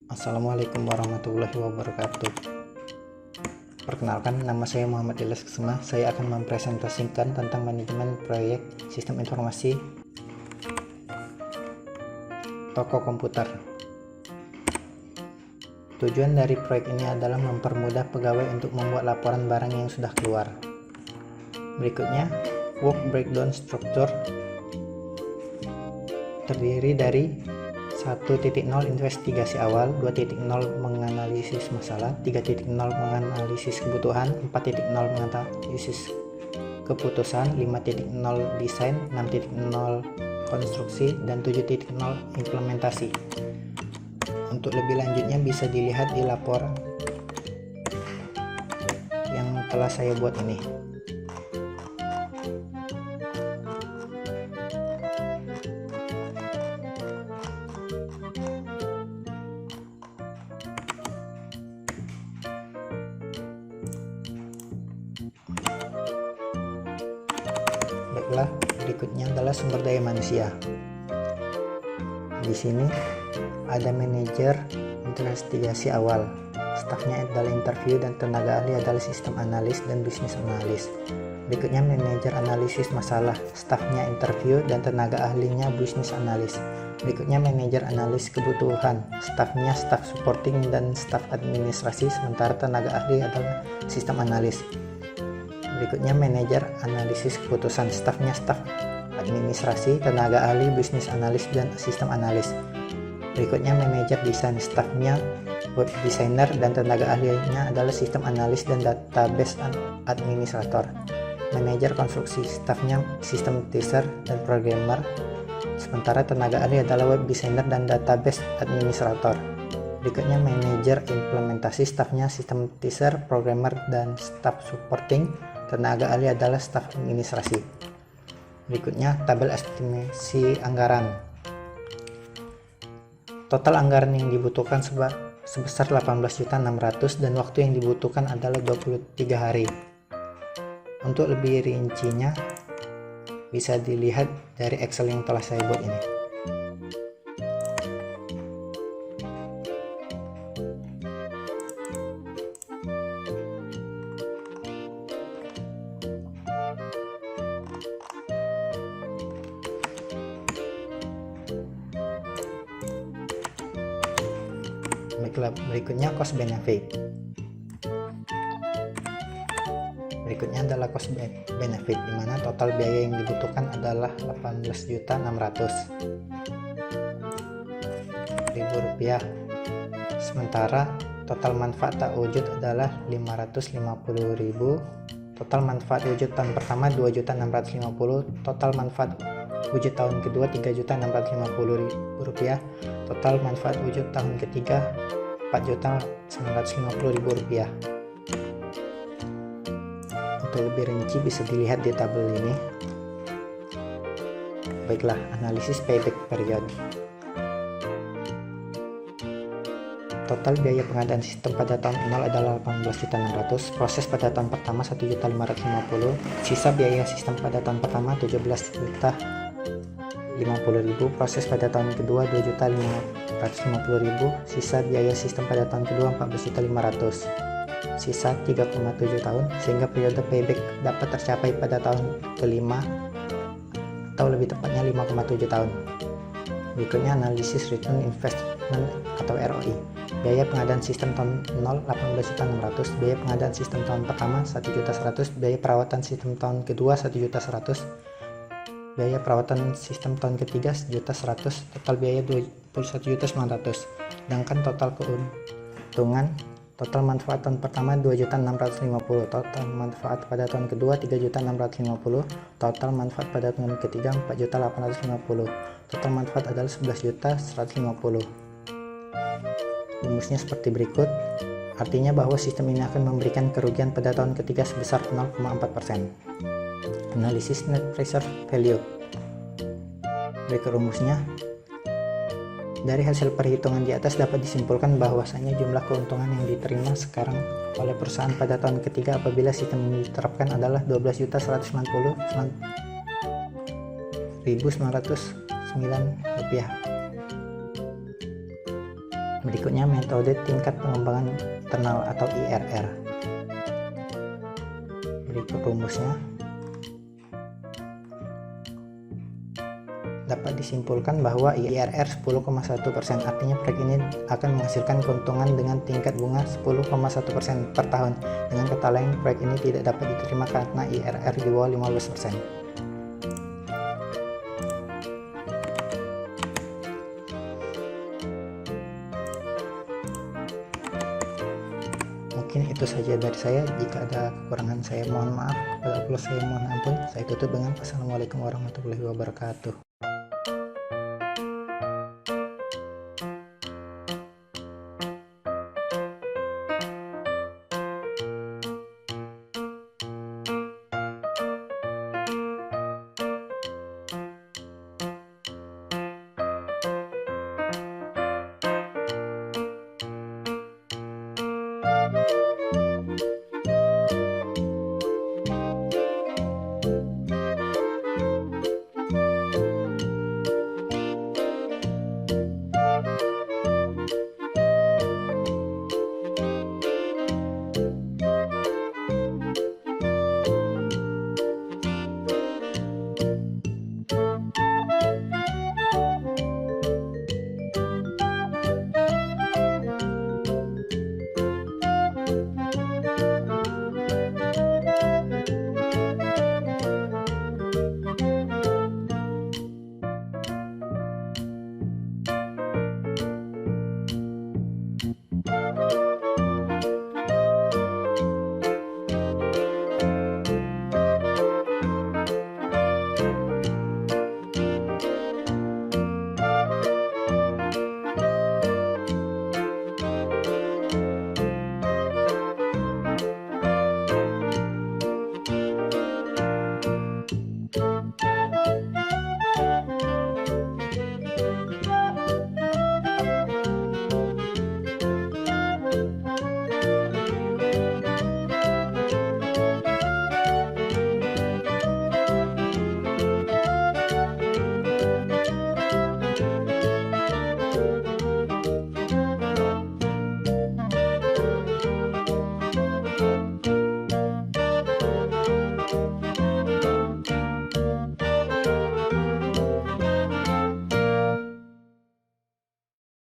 Assalamualaikum warahmatullahi wabarakatuh. Perkenalkan, nama saya Muhammad Ilyas Kusuma. Saya akan mempresentasikan tentang manajemen proyek sistem informasi toko komputer. Tujuan dari proyek ini adalah mempermudah pegawai untuk membuat laporan barang yang sudah keluar. Berikutnya, work breakdown structure terdiri dari 1.0 investigasi awal, 2.0 menganalisis masalah, 3.0 menganalisis kebutuhan, 4.0 menganalisis keputusan, 5.0 desain, 6.0 konstruksi, dan 7.0 implementasi. Untuk lebih lanjutnya bisa dilihat di laporan yang telah saya buat ini. Baiklah, berikutnya adalah sumber daya manusia. Di sini ada manajer investigasi awal, stafnya adalah interview, dan tenaga ahli adalah sistem analis dan bisnis analis. Berikutnya manajer analisis masalah, stafnya interview dan tenaga ahlinya bisnis analis. Berikutnya manajer analis kebutuhan, stafnya staff supporting dan staff administrasi, sementara tenaga ahli adalah sistem analis. Berikutnya manajer analisis keputusan, stafnya staff administrasi, tenaga ahli bisnis analis dan sistem analis. Berikutnya manajer desain, stafnya web designer dan tenaga ahlinya adalah sistem analis dan database administrator. Manajer konstruksi, stafnya sistem teaser dan programmer, sementara tenaga ahli adalah web designer dan database administrator. Berikutnya manajer implementasi, stafnya sistem teaser, programmer, dan staff supporting. Tenaga ahli adalah staf administrasi. Berikutnya tabel estimasi anggaran. Total anggaran yang dibutuhkan sebesar 18.600.000 dan waktu yang dibutuhkan adalah 23 hari. Untuk lebih rincinya bisa dilihat dari Excel yang telah saya buat ini. Baiklah, berikutnya cost benefit. Berikutnya adalah cost benefit, di mana total biaya yang dibutuhkan adalah 18.600.000 rupiah. Sementara total manfaat tak wujud adalah 550.000. Total manfaat wujud tahun pertama 2.650.000. Total manfaat wujud tahun kedua 3.650.000 rupiah. Total manfaat wujud tahun ketiga 4.950.000 rupiah. Untuk lebih rinci bisa dilihat di tabel ini. Baiklah, analisis payback period. Total biaya pengadaan sistem pada tahun 0 adalah 18.600.000. Proses pada tahun pertama 1.550.000. Sisa biaya sistem pada tahun pertama 17.050.000. Proses pada tahun kedua 2.550.000. Sisa biaya sistem pada tahun kedua 14.500.000. Sisa 3,7 tahun, sehingga periode payback dapat tercapai pada tahun kelima atau lebih tepatnya 5,7 tahun. Berikutnya analisis return investment atau ROI. Biaya pengadaan sistem tahun 0 18.600.000. Biaya pengadaan sistem tahun pertama 1.100.000. Biaya perawatan sistem tahun kedua 1.100.000. Biaya perawatan sistem tahun ketiga 1.100.000. Total biaya 21.900.000. Sedangkan total keuntungan, total manfaat tahun pertama 2.650.000. Total manfaat pada tahun kedua 3.650.000. Total manfaat pada tahun ketiga 4.850.000. Total manfaat adalah 11.150.000. Rumusnya seperti berikut. Artinya bahwa sistem ini akan memberikan kerugian pada tahun ketiga sebesar 0,4%. Analisis net present value. Berikut rumusnya. Dari hasil perhitungan di atas dapat disimpulkan bahwasanya jumlah keuntungan yang diterima sekarang oleh perusahaan pada tahun ketiga apabila sistem ini diterapkan adalah 12.190.909 rupiah. Berikutnya metode tingkat pengembangan internal atau IRR. Berikut rumusnya. Dapat disimpulkan bahwa IRR 10,1%, artinya proyek ini akan menghasilkan keuntungan dengan tingkat bunga 10,1% per tahun. Dengan kata lain, proyek ini tidak dapat diterima karena IRR di bawah 15%. Mungkin itu saja dari saya. Jika ada kekurangan saya mohon maaf, kepada Allah saya mohon ampun. Saya tutup dengan Assalamualaikum warahmatullahi wabarakatuh. Thank you.